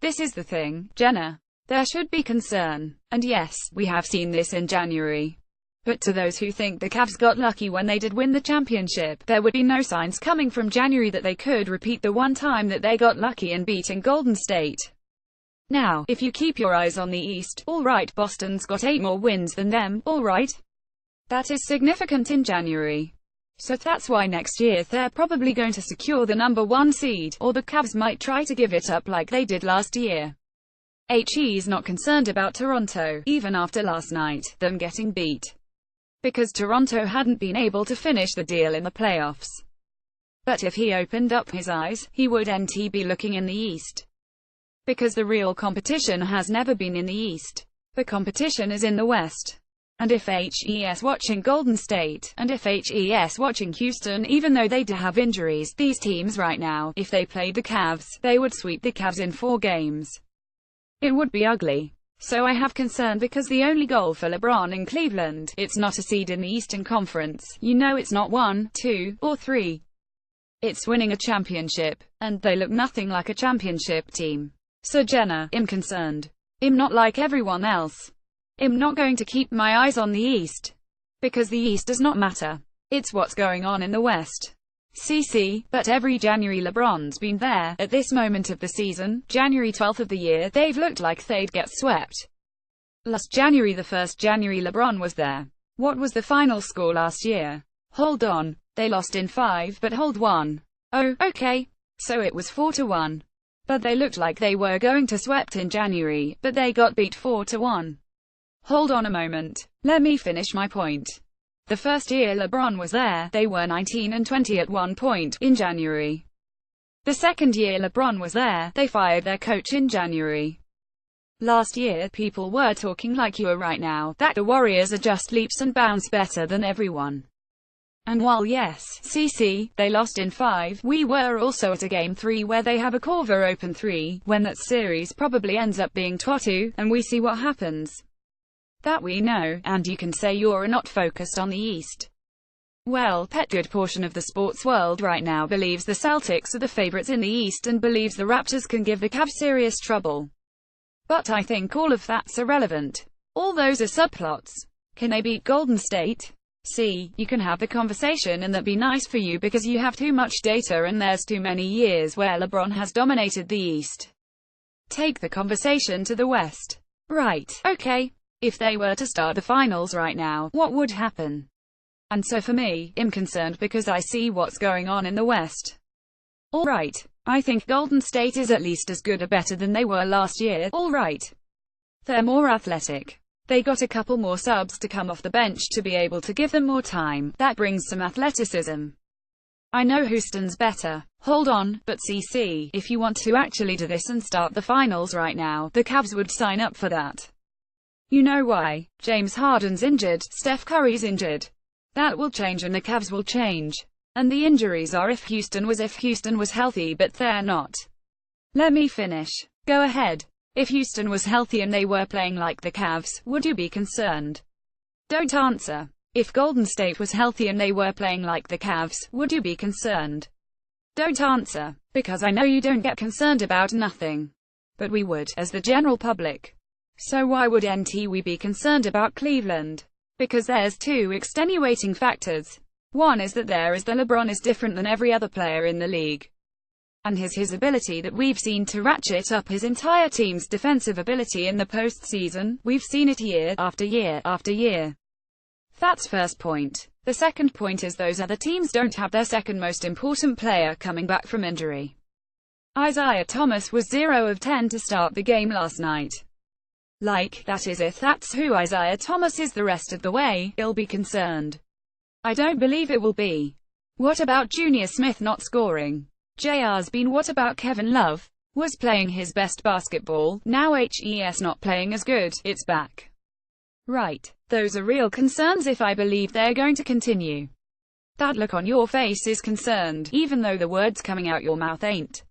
This is the thing, Jenna. There should be concern. And yes, we have seen this in January. But to those who think the Cavs got lucky when they did win the championship, there would be no signs coming from January that they could repeat the one time that they got lucky in beating Golden State. Now, if you keep your eyes on the East, alright, Boston's got 8 more wins than them, alright. That is significant in January. So that's why next year they're probably going to secure the number 1 seed, or the Cavs might try to give it up like they did last year. He's not concerned about Toronto, even after last night, them getting beat. Because Toronto hadn't been able to finish the deal in the playoffs. But if he opened up his eyes, he would be looking in the East. Because the real competition has never been in the East. The competition is in the West. And if he's watching Golden State, and if he's watching Houston, even though they do have injuries, these teams right now, if they played the Cavs, they would sweep the Cavs in 4 games. It would be ugly. So I have concern because the only goal for LeBron in Cleveland, it's not a seed in the Eastern Conference. You know, it's not 1, 2, or 3. It's winning a championship. And they look nothing like a championship team. So Jenna, I'm concerned. I'm not like everyone else. I'm not going to keep my eyes on the East. Because the East does not matter. It's what's going on in the West. But every January LeBron's been there. At this moment of the season, January 12th of the year, they've looked like they'd get swept. Last January, the 1st January, LeBron was there. What was the final score last year? Hold on. They lost in 5, but hold 1. Oh, okay. So it was 4-1. But they looked like they were going to swept in January, but they got beat 4-1. Hold on a moment. Let me finish my point. The first year LeBron was there, they were 19-20 at one point, in January. The second year LeBron was there, they fired their coach in January. Last year, people were talking like you are right now, that the Warriors are just leaps and bounds better than everyone. And while yes, they lost in 5, we were also at a game 3 where they have a Corver open 3, when that series probably ends up being 2-2, and we see what happens. That we know, and you can say you're not focused on the East. Well, good portion of the sports world right now believes the Celtics are the favorites in the East and believes the Raptors can give the Cavs serious trouble. But I think all of that's irrelevant. All those are subplots. Can they beat Golden State? You can have the conversation and that'd be nice for you because you have too much data and there's too many years where LeBron has dominated the East. Take the conversation to the West. Right, okay. If they were to start the finals right now, what would happen? And so for me, I'm concerned because I see what's going on in the West. Alright, I think Golden State is at least as good or better than they were last year, alright. They're more athletic. They got a couple more subs to come off the bench to be able to give them more time, that brings some athleticism. I know Houston's better. Hold on, but if you want to actually do this and start the finals right now, the Cavs would sign up for that. You know why? James Harden's injured, Steph Curry's injured. That will change and the Cavs will change. And the injuries are if Houston was healthy, but they're not. Let me finish. Go ahead. If Houston was healthy and they were playing like the Cavs, would you be concerned? Don't answer. If Golden State was healthy and they were playing like the Cavs, would you be concerned? Don't answer. Because I know you don't get concerned about nothing. But we would, as the general public. So why would we be concerned about Cleveland? Because there's 2 extenuating factors. One is that LeBron is different than every other player in the league. And his ability that we've seen to ratchet up his entire team's defensive ability in the postseason, we've seen it year after year after year. That's first point. The second point is those other teams don't have their second most important player coming back from injury. Isaiah Thomas was 0 of 10 to start the game last night. That is if that's who Isaiah Thomas is the rest of the way, I'll be concerned. I don't believe it will be. What about Junior Smith not scoring? JR's been. What about Kevin Love? Was playing his best basketball, now he's not playing as good, it's back. Right. Those are real concerns if I believe they're going to continue. That look on your face is concerned, even though the words coming out your mouth ain't.